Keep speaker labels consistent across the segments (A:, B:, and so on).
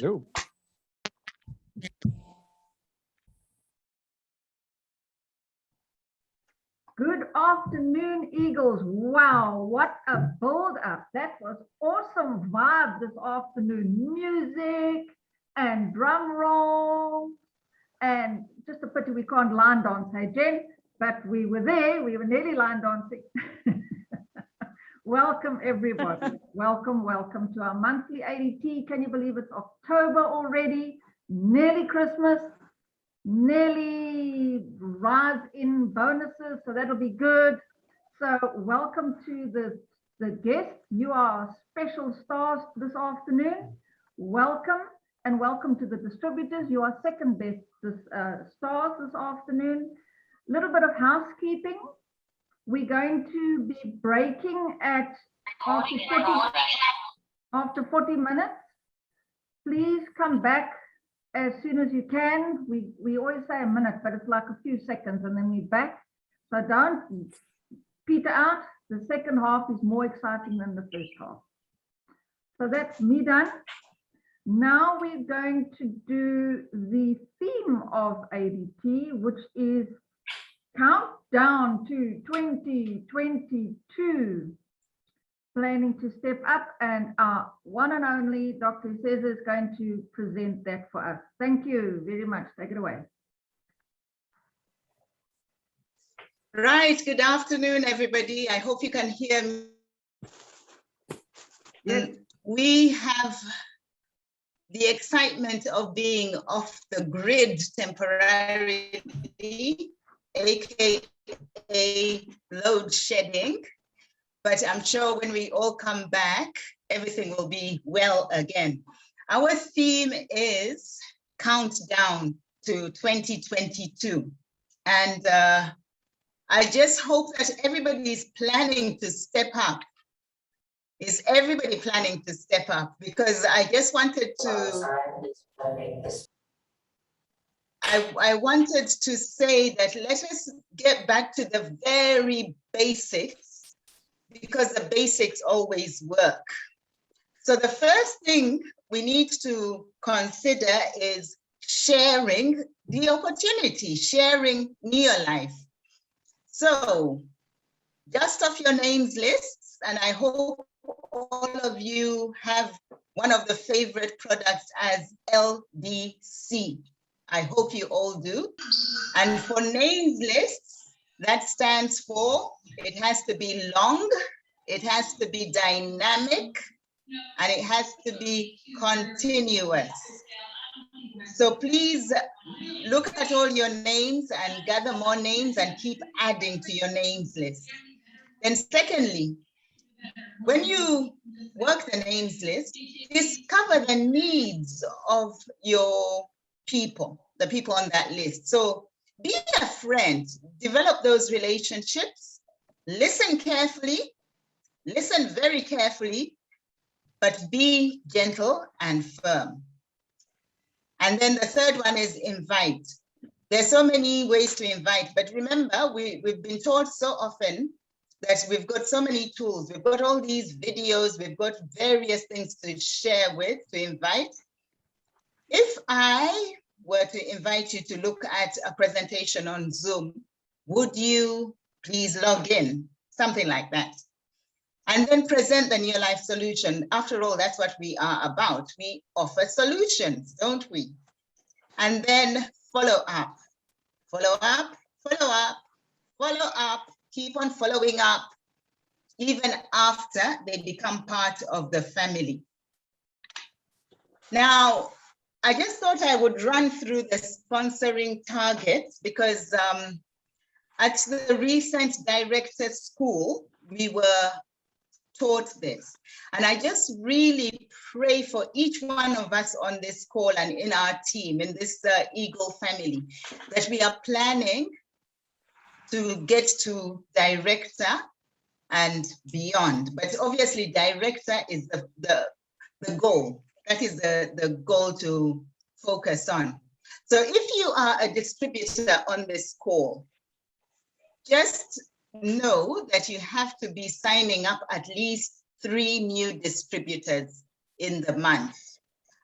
A: Zoom.
B: Good afternoon, Eagles. Wow, what a build up. That was awesome vibe this afternoon. Music and drum roll. And just a pity we can't line dance, hey Jen? But we were there, we were nearly line dancing. Welcome everybody. Welcome to our monthly ADT. Can you believe it's October already? Nearly Christmas. Nearly rise in bonuses, so that'll be good. So welcome to the guests. You are special stars this afternoon. Welcome, and welcome to the distributors. You are second best stars this afternoon. A little bit of housekeeping. We're going to be breaking at after 40 minutes. Please come back as soon as you can. We always say a minute, but it's like a few seconds and then we're back. So don't peter out. The second half is more exciting than the first half. So that's me done. Now we're going to do the theme of ADT, which is countdown to 2022. Planning to step up, and our one and only Dr. Cesar is going to present that for us. Thank you very much. Take it away.
C: Right. Good afternoon, everybody. I hope you can hear me. Yes. We have the excitement of being off the grid temporarily, aka load shedding. But I'm sure when we all come back, everything will be well again. Our theme is countdown to 2022. And I just hope that everybody is planning to step up. Is everybody planning to step up? Because I just wanted to, I wanted to say that let us get back to the very basics, because the basics always work. So the first thing we need to consider is sharing the opportunity, sharing Neolife. So dust off your names lists, and I hope all of you have one of the favorite products as LDC. I hope you all do. And for names lists, that stands for, it has to be long, it has to be dynamic, and it has to be continuous. So please look at all your names and gather more names and keep adding to your names list. Then secondly, when you work the names list, discover the needs of your people, the people on that list. So be a friend, develop those relationships, listen carefully, listen very carefully, but be gentle and firm. And then the third one is invite. There's so many ways to invite, but remember, we've been taught so often that we've got so many tools. We've got all these videos, we've got various things to share with, to invite. If I were to invite you to look at a presentation on Zoom, would you please log in? Something like that. And then present the Neolife solution. After all, that's what we are about. We offer solutions, don't we? And then follow up, follow up, follow up, follow up, keep on following up, even after they become part of the family. Now, I just thought I would run through the sponsoring targets because at the recent director's school, we were taught this. And I just really pray for each one of us on this call and in our team, in this Eagle family, that we are planning to get to director and beyond. But obviously director is the goal. That is the goal to focus on. So if you are a distributor on this call, just know that you have to be signing up at least 3 new distributors in the month.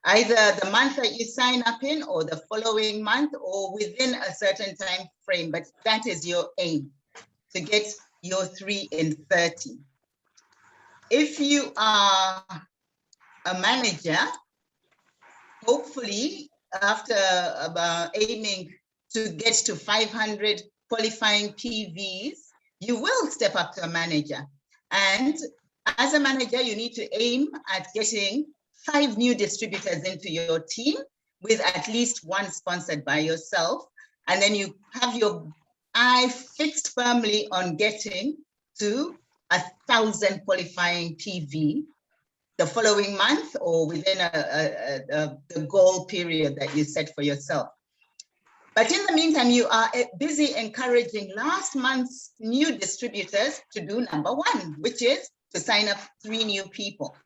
C: either the month that you sign up in or the following month or within a certain time frame, but that is your aim, to get your 3 in 30. If you are a manager, hopefully after aiming to get to 500 qualifying PVs, you will step up to a manager. And as a manager, you need to aim at getting 5 new distributors into your team, with at least 1 sponsored by yourself. And then you have your eye fixed firmly on getting to 1,000 qualifying PV the following month or within the goal period that you set for yourself. But in the meantime, you are busy encouraging last month's new distributors to do number 1, which is to sign up 3 new people.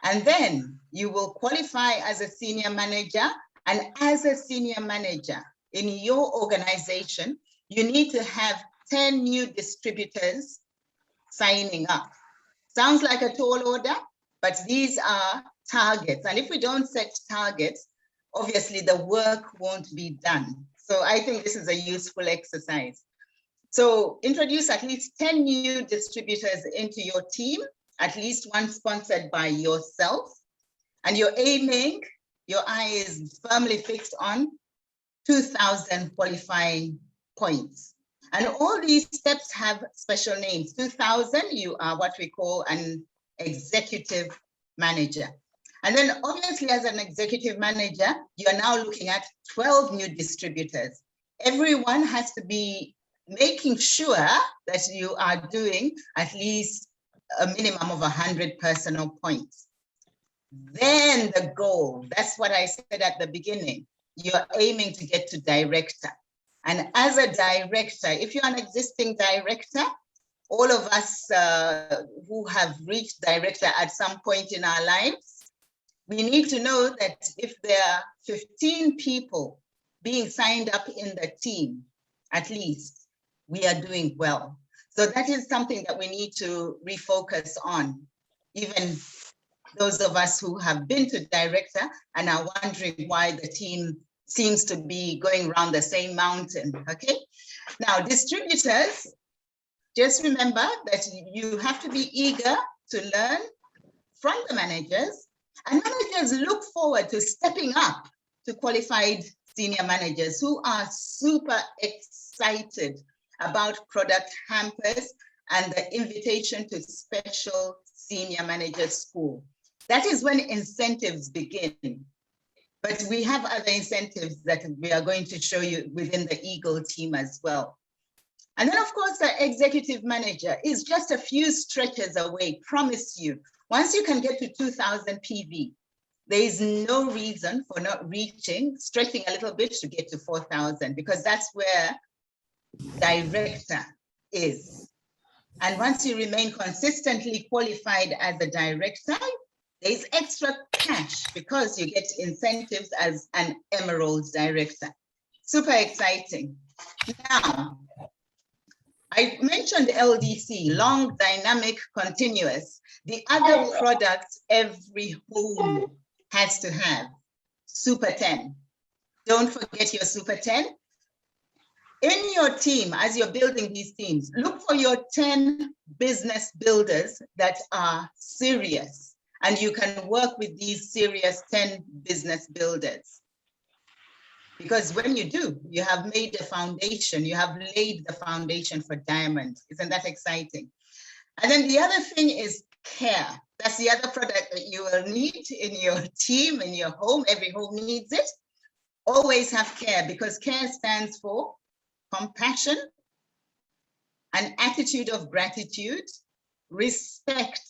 C: And then you will qualify as a senior manager. And as a senior manager in your organization, you need to have 10 new distributors signing up. Sounds like a tall order, but these are targets. And if we don't set targets, obviously the work won't be done. So I think this is a useful exercise. So introduce at least 10 new distributors into your team, at least 1 sponsored by yourself. And you're aiming, your eye is firmly fixed on 2,000 qualifying points. And all these steps have special names. 2,000, you are what we call an executive manager. And then obviously as an executive manager, you are now looking at 12 new distributors. Everyone has to be making sure that you are doing at least a minimum of 100 personal points. Then the goal, that's what I said at the beginning, you're aiming to get to director. And as a director, if you're an existing director, all of us who have reached director at some point in our lives, we need to know that if there are 15 people being signed up in the team, at least, we are doing well. So that is something that we need to refocus on. Even those of us who have been to director and are wondering why the team seems to be going around the same mountain, okay? Now, distributors, just remember that you have to be eager to learn from the managers, and managers look forward to stepping up to qualified senior managers who are super excited about product hampers and the invitation to special senior manager school. That is when incentives begin. But we have other incentives that we are going to show you within the Eagle team as well. And then of course, the executive manager is just a few stretches away, promise you. Once you can get to 2,000 PV, there is no reason for not reaching, stretching a little bit to get to 4,000, because that's where director is. And once you remain consistently qualified as a director, there is extra cash because you get incentives as an Emerald director. Super exciting. Now, I mentioned LDC, long, dynamic, continuous. The other product every home has to have, Super 10. Don't forget your Super 10. In your team, as you're building these teams, look for your 10 business builders that are serious, and you can work with these serious 10 business builders. Because when you do, you have made the foundation, you have laid the foundation for diamond. Isn't that exciting? And then the other thing is care. That's the other product that you will need in your team, in your home. Every home needs it. Always have care, because care stands for compassion, an attitude of gratitude, respect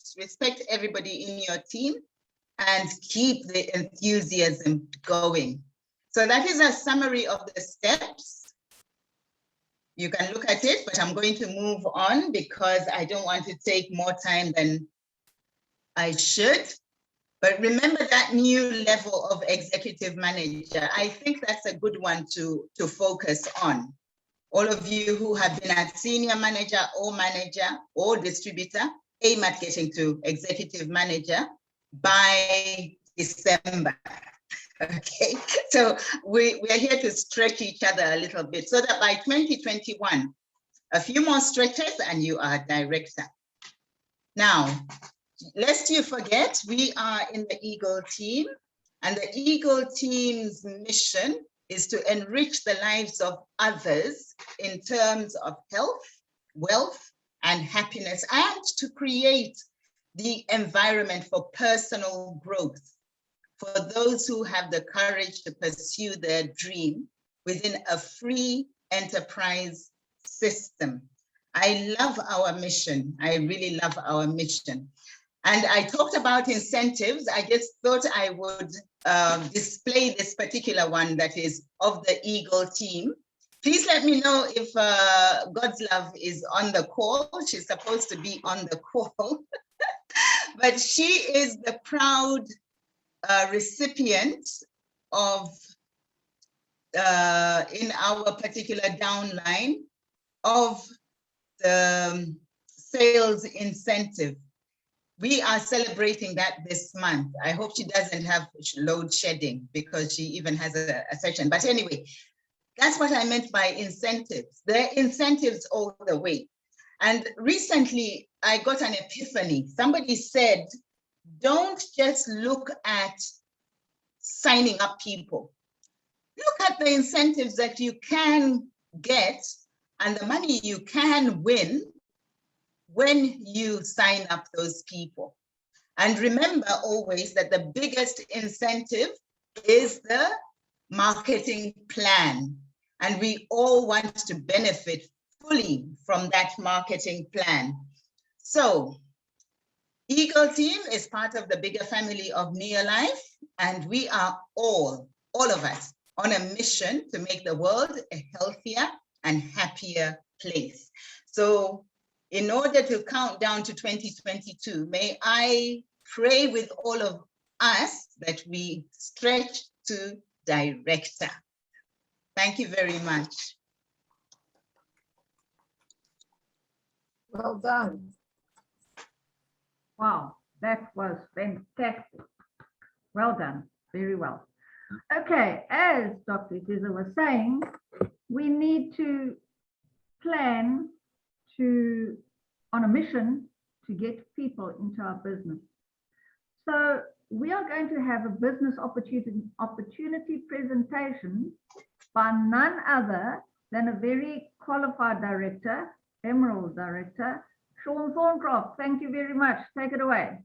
C: everybody in your team, and keep the enthusiasm going. So that is a summary of the steps. You can look at it, but I'm going to move on because I don't want to take more time than I should. But remember that new level of executive manager. I think that's a good one to focus on. All of you who have been at senior manager or distributor, aim at getting to executive manager by December. Okay, so we are here to stretch each other a little bit so that by 2021, a few more stretches and you are director. Now, lest you forget, we are in the Eagle team, and the Eagle team's mission is to enrich the lives of others in terms of health, wealth, and happiness, and to create the environment for personal growth for those who have the courage to pursue their dream within a free enterprise system. I love our mission. I really love our mission. And I talked about incentives. I just thought I would display this particular one that is of the Eagle team. Please let me know if God's Love is on the call. She's supposed to be on the call. But she is the proud recipient of, in our particular downline, of the sales incentive. We are celebrating that this month. I hope she doesn't have load shedding because she even has a session. But anyway, that's what I meant by incentives. There are incentives all the way. And recently I got an epiphany. Somebody said, don't just look at signing up people. Look at the incentives that you can get and the money you can win when you sign up those people. And remember always that the biggest incentive is the marketing plan. And we all want to benefit fully from that marketing plan. So Eagle Team is part of the bigger family of Neolife, and we are all of us, on a mission to make the world a healthier and happier place. So in order to count down to 2022, may I pray with all of us that we stretch to director. Thank you very much.
A: Well done.
B: Wow, that was fantastic. Well done, very well. Okay, as Dr. Itiza was saying, we need to plan on a mission to get people into our business. So we are going to have a business opportunity presentation by none other than a very qualified director, Emerald Director, Sean Thorncroft. Thank you very much. Take it away.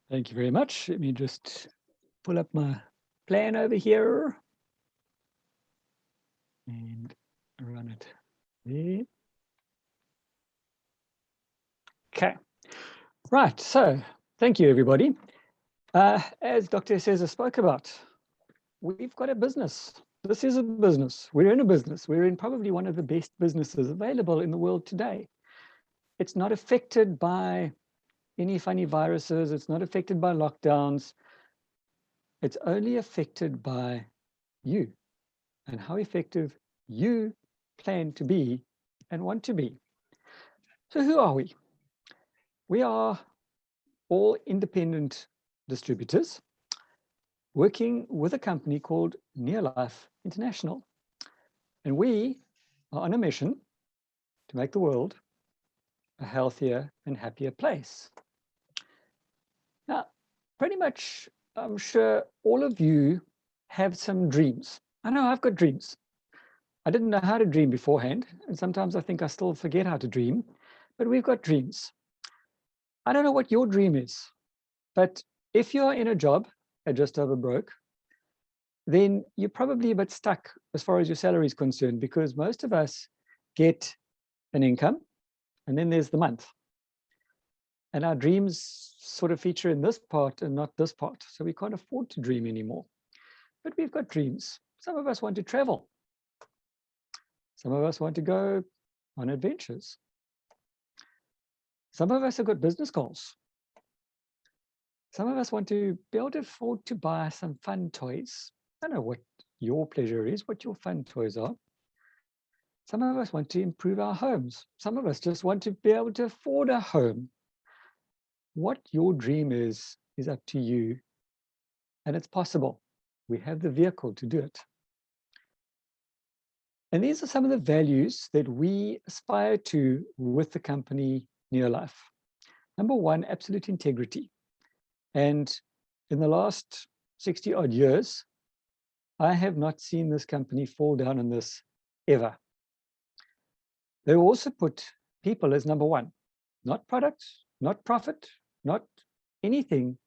D: Thank you very much. Let me just pull up my plan over here and run it there. Okay, right. So thank you, everybody. As Dr. Cesar spoke about, we've got a business. This is a business. We're in a business. We're in probably one of the best businesses available in the world today. It's not affected by any funny viruses. It's not affected by lockdowns. It's only affected by you and how effective you plan to be and want to be. So who are we? We are all independent distributors working with a company called Neolife International. And we are on a mission to make the world a healthier and happier place. Now, pretty much, I'm sure all of you have some dreams. I know I've got dreams. I didn't know how to dream beforehand, and sometimes I think I still forget how to dream, but we've got dreams. I don't know what your dream is, but if you're in a job and just over broke, then you're probably a bit stuck as far as your salary is concerned, because most of us get an income and then there's the month. And our dreams sort of feature in this part and not this part. So we can't afford to dream anymore. But we've got dreams. Some of us want to travel. Some of us want to go on adventures. Some of us have got business goals. Some of us want to be able to afford to buy some fun toys. I don't know what your pleasure is, what your fun toys are. Some of us want to improve our homes. Some of us just want to be able to afford a home. What your dream is is up to you, and it's possible. We have the vehicle to do it. And these are some of the values that we aspire to with the company Neolife. Number one, absolute integrity. And in the last 60 odd years, I have not seen this company fall down on this ever. They also put people as number one, not product, not profit, not anything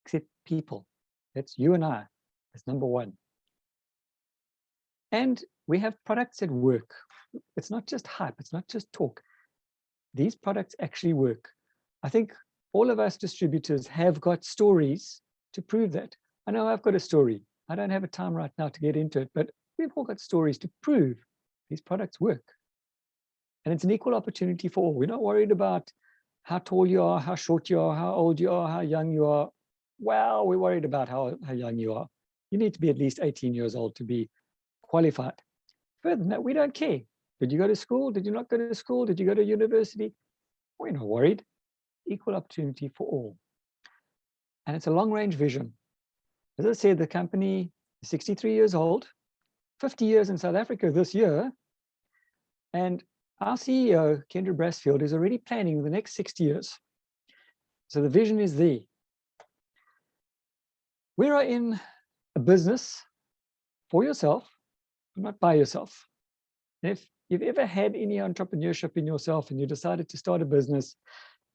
D: except people. That's you and I, as number one. And we have products that work. It's not just hype, it's not just talk. These products actually work. I think all of us distributors have got stories to prove that. I know I've got a story. I don't have a time right now to get into it, but we've all got stories to prove these products work. And it's an equal opportunity for all. We're not worried about how tall you are, how short you are, how old you are, how young you are. Well, we're worried about how young you are. You need to be at least 18 years old to be qualified. Further than that, we don't care. Did you go to school? Did you not go to school? Did you go to university? We're not worried. Equal opportunity for all. And it's a long-range vision. As I said, the company is 63 years old, 50 years in South Africa this year. And our CEO, Kendra Brasfield, is already planning the next 60 years. So the vision is there. We are in a business for yourself, not by yourself. And if you've ever had any entrepreneurship in yourself and you decided to start a business,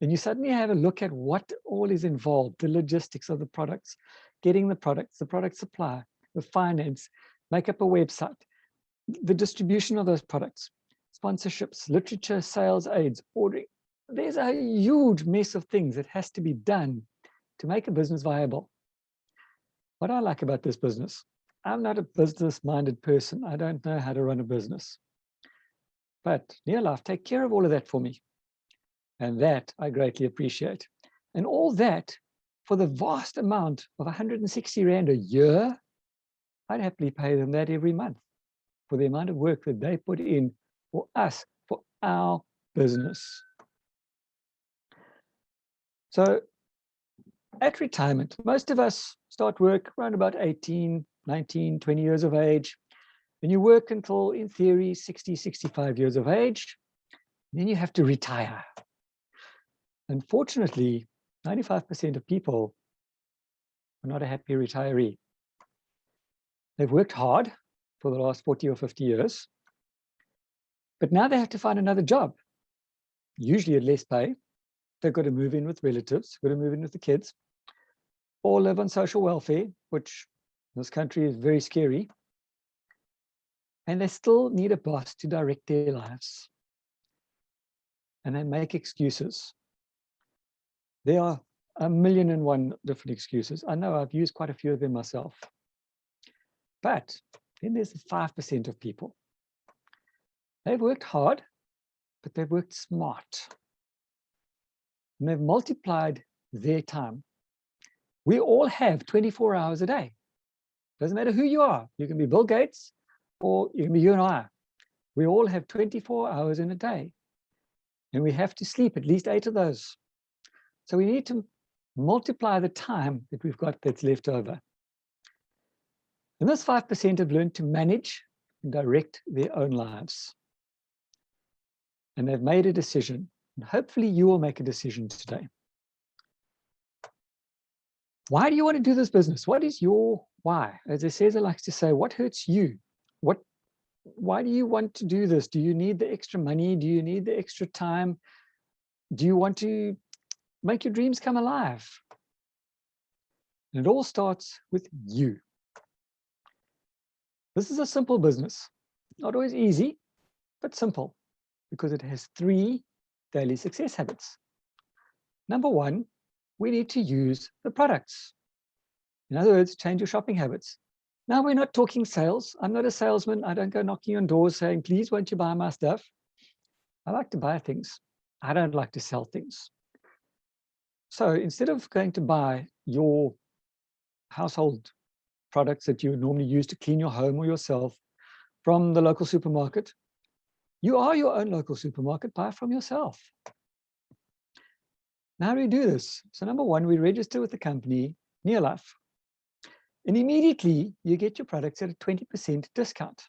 D: and you suddenly have a look at what all is involved, the logistics of the products, getting the products, the product supply, the finance, make up a website, the distribution of those products, sponsorships, literature, sales aids, ordering. There's a huge mess of things that has to be done to make a business viable. What I like about this business, I'm not a business-minded person. I don't know how to run a business. But Neolife take care of all of that for me. And that I greatly appreciate. And all that for the vast amount of 160 Rand a year, I'd happily pay them that every month for the amount of work that they put in for us, for our business. So at retirement, most of us start work around about 18, 19, 20 years of age. And you work until, in theory, 60, 65 years of age. Then you have to retire. Unfortunately, 95% of people are not a happy retiree. They've worked hard for the last 40 or 50 years, but now they have to find another job, usually at less pay. They've got to move in with relatives, got to move in with the kids, or live on social welfare, which in this country is very scary. And they still need a boss to direct their lives. And they make excuses. There are 1,000,001 different excuses. I know I've used quite a few of them myself. But then there's 5% of people. They've worked hard, but they've worked smart. And they've multiplied their time. We all have 24 hours a day. Doesn't matter who you are. You can be Bill Gates or you can be you and I. We all have 24 hours in a day. And we have to sleep at least 8 of those. So we need to multiply the time that we've got that's left over. And this 5% have learned to manage and direct their own lives. And they've made a decision. And hopefully you will make a decision today. Why do you want to do this business? What is your why? As Cesar likes to say, what hurts you? Why do you want to do this? Do you need the extra money? Do you need the extra time? Do you want to make your dreams come alive? And it all starts with you. This is a simple business. Not always easy, but simple, because it has 3 daily success habits. Number 1, we need to use the products. In other words, change your shopping habits. Now, we're not talking sales. I'm not a salesman. I don't go knocking on doors saying, please, won't you buy my stuff? I like to buy things. I don't like to sell things. So instead of going to buy your household products that you would normally use to clean your home or yourself from the local supermarket, you are your own local supermarket. Buy from yourself. Now, how do we do this? So number one, we register with the company Neolife. And immediately you get your products at a 20% discount.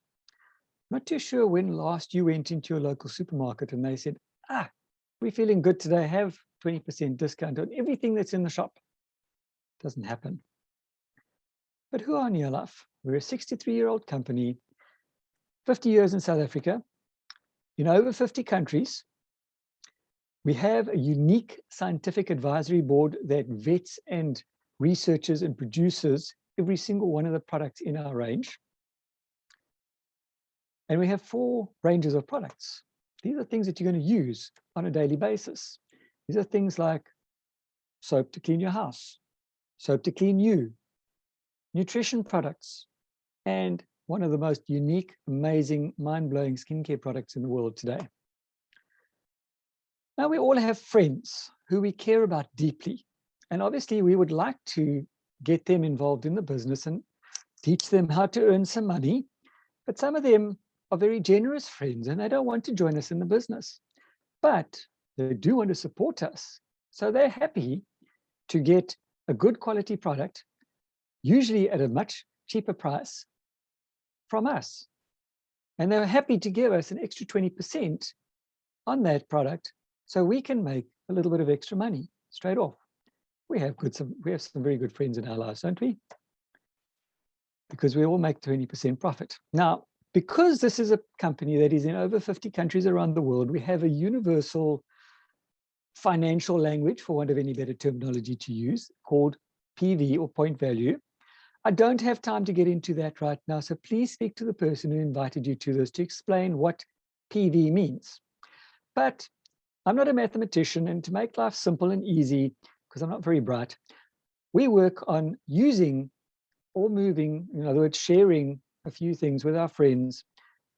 D: Not too sure when last you went into your local supermarket and they said, we're feeling good today, have 20% discount on everything that's in the shop. Doesn't happen. But who are Neolife? We're a 63-year-old company, 50 years in South Africa, in over 50 countries. We have a unique scientific advisory board that vets and researches and produces every single one of the products in our range. And we have 4 ranges of products. These are things that you're going to use on a daily basis. These are things like soap to clean your house, soap to clean you, nutrition products, and one of the most unique, amazing, mind-blowing skincare products in the world today. Now, we all have friends who we care about deeply. And obviously, we would like to get them involved in the business and teach them how to earn some money. But some of them are very generous friends and they don't want to join us in the business. But they do want to support us. So they're happy to get a good quality product, usually at a much cheaper price, from us. And they're happy to give us an extra 20% on that product so we can make a little bit of extra money straight off. We have some very good friends in our lives, don't we? Because we all make 20% profit. Now, because this is a company that is in over 50 countries around the world, we have a universal financial language, for want of any better terminology to use, called PV, or point value. I don't have time to get into that right now, so please speak to the person who invited you to this to explain what PV means. But I'm not a mathematician, and to make life simple and easy, because I'm not very bright, we work on using or moving, in other words, sharing a few things with our friends.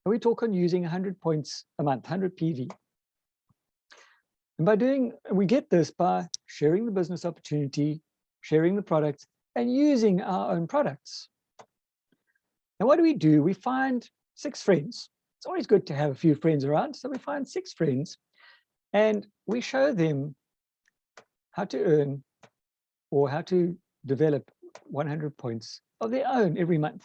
D: And we talk on using 100 points a month, 100 PV. And we get this by sharing the business opportunity, sharing the products, and using our own products. And what do? We find 6 friends. It's always good to have a few friends around. So we find 6 friends and we show them how to earn or how to develop 100 points of their own every month.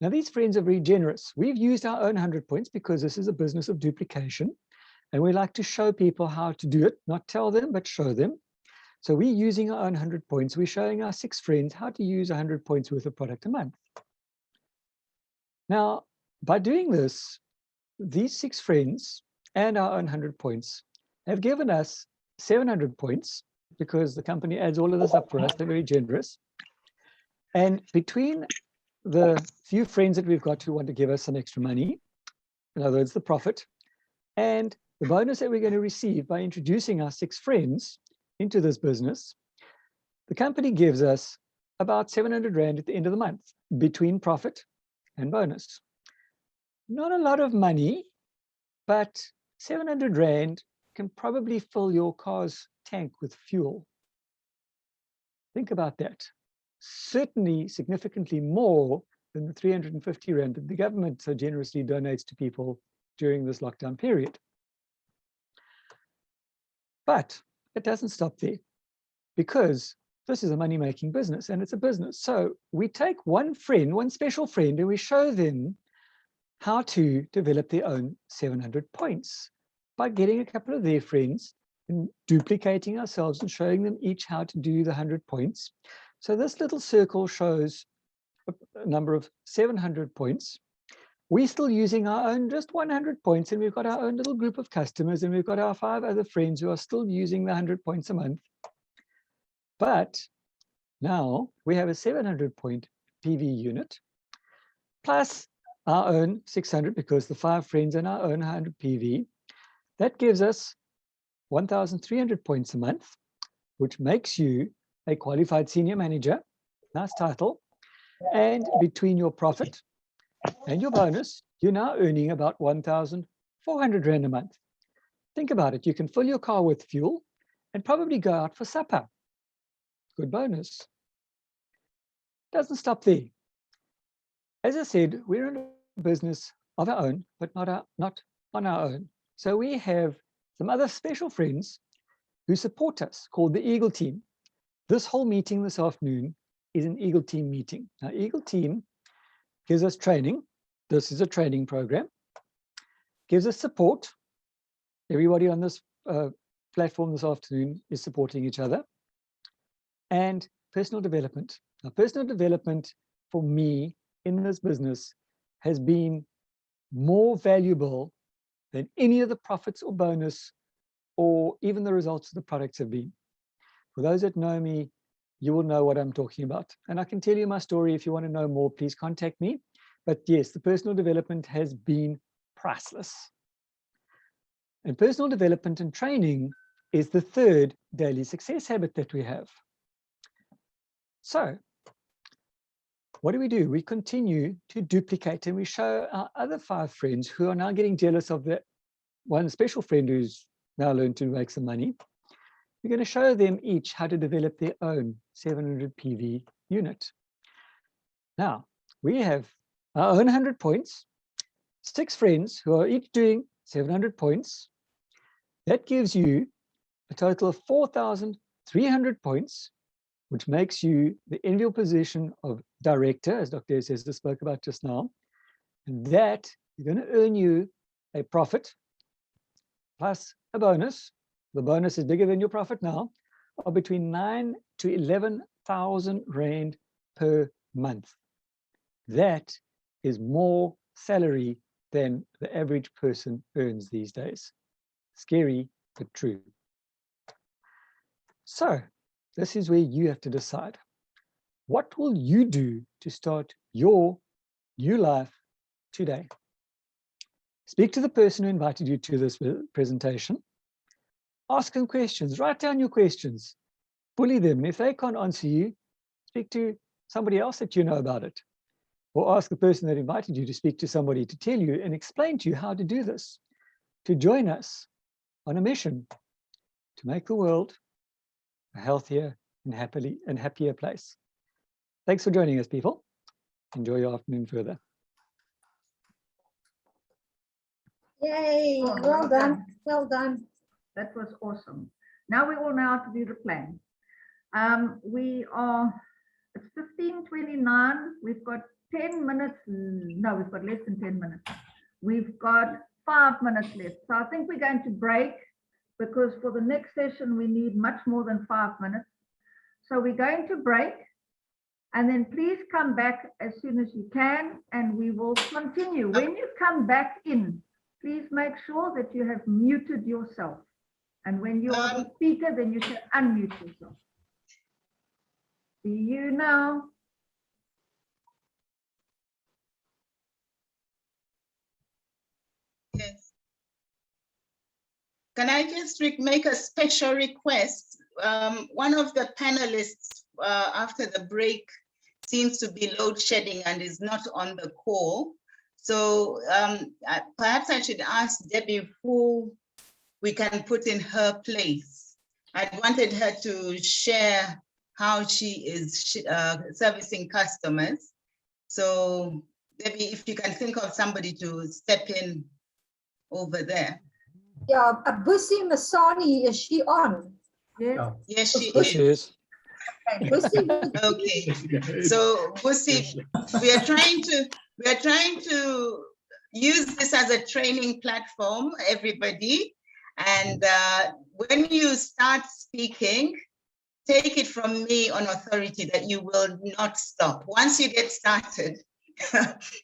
D: Now, these friends are very generous. We've used our own 100 points because this is a business of duplication. And we like to show people how to do it, not tell them, but show them. So we're using our own 100 points. We're showing our 6 friends how to use 100 points worth of product a month. Now, by doing this, these 6 friends and our own 100 points have given us 700 points because the company adds all of this up for us. They're very generous. And between the few friends that we've got who want to give us some extra money, in other words, the profit, and the bonus that we're going to receive by introducing our 6 friends into this business, the company gives us about 700 Rand at the end of the month between profit and bonus. Not a lot of money, but 700 Rand can probably fill your car's tank with fuel. Think about that. Certainly significantly more than the 350 Rand that the government so generously donates to people during this lockdown period. But it doesn't stop there, because this is a money-making business and it's a business. So we take one friend, one special friend, and we show them how to develop their own 700 points by getting a couple of their friends and duplicating ourselves and showing them each how to do the 100 points. So this little circle shows a number of 700 points. We're still using our own just 100 points, and we've got our own little group of customers, and we've got our 5 other friends who are still using the 100 points a month. But now we have a 700 point PV unit, plus our own 600, because the 5 friends and our own 100 PV. That gives us 1,300 points a month, which makes you a qualified senior manager. Nice title. And between your profit and your bonus, you're now earning about 1,400 Rand a month. Think about it. You can fill your car with fuel and probably go out for supper. Good bonus. Doesn't stop there. As I said, we're in a business of our own, but not on our own. So we have some other special friends who support us called the Eagle Team. This whole meeting this afternoon is an Eagle Team meeting. Now, Eagle Team gives us training. This is a training program. Gives us support. Everybody on this platform this afternoon is supporting each other. And personal development. Now, personal development for me in this business has been more valuable than any of the profits or bonus or even the results of the products have been. For those that know me, you will know what I'm talking about. And I can tell you my story. If you want to know more, please contact me. But yes, the personal development has been priceless. And personal development and training is the third daily success habit that we have. So what do? We continue to duplicate, and we show our other 5 friends who are now getting jealous of that one special friend who's now learned to make some money. We're going to show them each how to develop their own 700 PV unit. Now, we have our own 100 points, 6 friends who are each doing 700 points. That gives you a total of 4,300 points, which makes you the enviable position of director, as Dr. Esesa spoke about just now. And that is going to earn you a profit plus a bonus. The bonus is bigger than your profit now, of between 9,000 to 11,000 Rand per month. That is more salary than the average person earns these days. Scary, but true. So this is where you have to decide. What will you do to start your new life today? Speak to the person who invited you to this presentation. Ask them questions. Write down your questions. Bully them. If they can't answer you, speak to somebody else that you know about it. Or ask the person that invited you to speak to somebody to tell you and explain to you how to do this. To join us on a mission to make the world a healthier and happier place. Thanks for joining us, people. Enjoy your afternoon further.
A: Yay,
B: Oh,
A: well done, well done.
B: That was awesome. Now we all know how to do the plan. It's 15:29. We've got 10 minutes. No, we've got less than 10 minutes. We've got 5 minutes left. So I think we're going to break because for the next session, we need much more than 5 minutes. So we're going to break and then please come back as soon as you can and we will continue. When you come back in, please make sure that you have muted yourself. And when you're on the speaker, then you can unmute yourself. See you now.
C: Yes. Can I just make a special request? One of the panelists after the break seems to be load shedding and is not on the call. So perhaps I should ask Debbie who we can put in her place. I wanted her to share how she is servicing customers. So Debbie, if you can think of somebody to step in over there.
A: Yeah, Busi Masani, is she on?
B: Yes.
C: Yes, she
D: Yes, she
C: is.
D: is.
A: Okay, Busi,
C: Okay, so Busi, we are trying to use this as a training platform, everybody. And when you start speaking, take it from me on authority that you will not stop. Once you get started,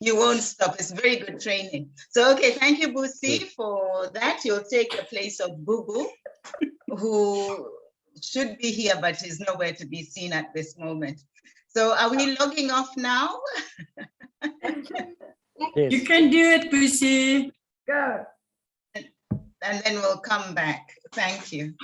C: you won't stop. It's very good training. So, okay, thank you, Busi, for that. You'll take the place of Bubu, who should be here, but is nowhere to be seen at this moment. So are we logging off now?
D: Yes.
E: You can do it, Busi.
B: Go.
C: And then we'll come back. Thank you.